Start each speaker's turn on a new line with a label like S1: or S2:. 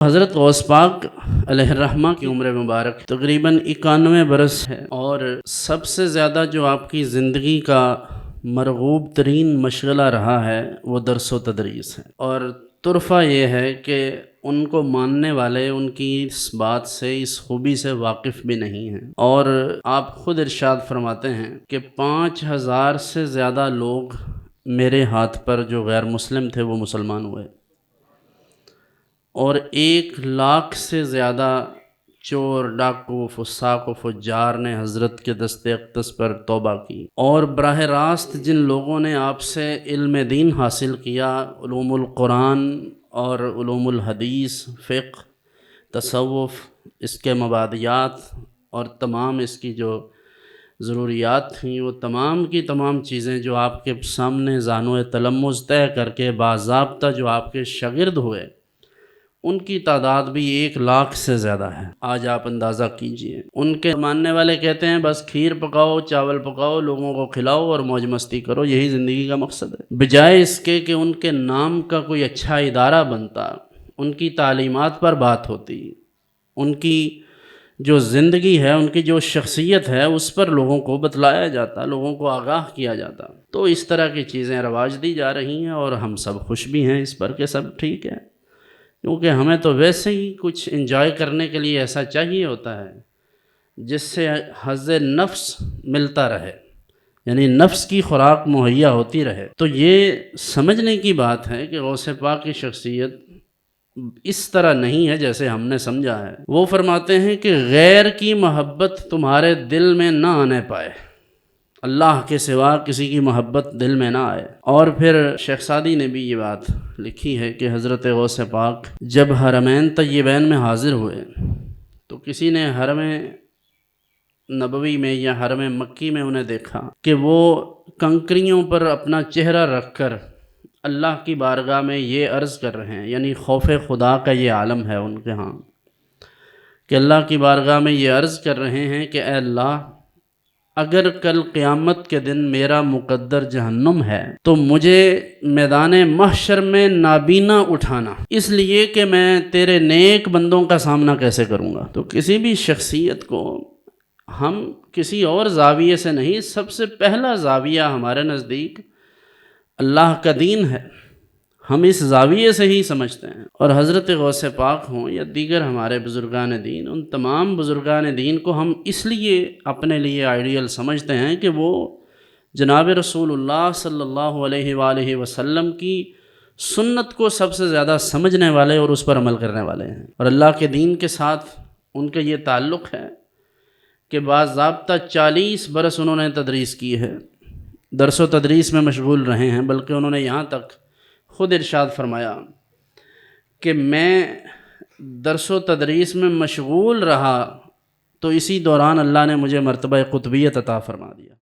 S1: حضرت غوث پاک علیہ الرحمہ کی عمر مبارک تقریباً 91 برس ہے، اور سب سے زیادہ جو آپ کی زندگی کا مرغوب ترین مشغلہ رہا ہے وہ درس و تدریس ہے۔ اور طرفہ یہ ہے کہ ان کو ماننے والے ان کی اس بات سے، اس خوبی سے واقف بھی نہیں ہیں، اور آپ خود ارشاد فرماتے ہیں کہ 5000 سے زیادہ لوگ میرے ہاتھ پر جو غیر مسلم تھے وہ مسلمان ہوئے، اور 1,00,000 سے زیادہ چور، ڈاکو، فساق و فجار نے حضرت کے دست اقدس پر توبہ کی۔ اور براہ راست جن لوگوں نے آپ سے علم دین حاصل کیا، علوم القرآن اور علوم الحدیث، فقہ، تصوف، اس کے مبادیات اور تمام اس کی جو ضروریات تھیں، وہ تمام کی تمام چیزیں جو آپ کے سامنے زانو تلمذ طے کر کے باضابطہ جو آپ کے شاگرد ہوئے، ان کی تعداد بھی 1,00,000 سے زیادہ ہے۔ آج آپ اندازہ کیجئے، ان کے ماننے والے کہتے ہیں بس کھیر پکاؤ، چاول پکاؤ، لوگوں کو کھلاؤ اور موج مستی کرو، یہی زندگی کا مقصد ہے، بجائے اس کے کہ ان کے نام کا کوئی اچھا ادارہ بنتا، ان کی تعلیمات پر بات ہوتی، ان کی جو زندگی ہے، ان کی جو شخصیت ہے، اس پر لوگوں کو بتلایا جاتا، لوگوں کو آگاہ کیا جاتا۔ تو اس طرح کی چیزیں رواج دی جا رہی ہیں، اور ہم سب خوش بھی ہیں اس پر کہ سب ٹھیک ہے، کیونکہ ہمیں تو ویسے ہی کچھ انجوائے کرنے کے لیے ایسا چاہیے ہوتا ہے جس سے حظ نفس ملتا رہے، یعنی نفس کی خوراک مہیا ہوتی رہے۔ تو یہ سمجھنے کی بات ہے کہ غوث پاک کی شخصیت اس طرح نہیں ہے جیسے ہم نے سمجھا ہے۔ وہ فرماتے ہیں کہ غیر کی محبت تمہارے دل میں نہ آنے پائے، اللہ کے سوا کسی کی محبت دل میں نہ آئے۔ اور پھر شیخ سعدی نے بھی یہ بات لکھی ہے کہ حضرت غوث پاک جب حرمین طیبین میں حاضر ہوئے تو کسی نے حرم نبوی میں یا حرم مکی میں انہیں دیکھا کہ وہ کنکریوں پر اپنا چہرہ رکھ کر اللہ کی بارگاہ میں یہ عرض کر رہے ہیں، یعنی خوف خدا کا یہ عالم ہے ان کے ہاں، کہ اللہ کی بارگاہ میں یہ عرض کر رہے ہیں کہ اے اللہ، اگر کل قیامت کے دن میرا مقدر جہنم ہے تو مجھے میدان محشر میں نابینا اٹھانا، اس لیے کہ میں تیرے نیک بندوں کا سامنا کیسے کروں گا۔ تو کسی بھی شخصیت کو ہم کسی اور زاویے سے نہیں، سب سے پہلا زاویہ ہمارے نزدیک اللہ کا دین ہے، ہم اس زاویے سے ہی سمجھتے ہیں۔ اور حضرت غوث پاک ہوں یا دیگر ہمارے بزرگان دین، ان تمام بزرگان دین کو ہم اس لیے اپنے لیے آئیڈیل سمجھتے ہیں کہ وہ جناب رسول اللہ صلی اللہ علیہ وآلہ وسلم کی سنت کو سب سے زیادہ سمجھنے والے اور اس پر عمل کرنے والے ہیں، اور اللہ کے دین کے ساتھ ان کا یہ تعلق ہے کہ باضابطہ 40 برس انہوں نے تدریس کی ہے، درس و تدریس میں مشغول رہے ہیں، بلکہ انہوں نے یہاں تک خود ارشاد فرمایا کہ میں درس و تدریس میں مشغول رہا تو اسی دوران اللہ نے مجھے مرتبہ قطبیت عطا فرما دیا۔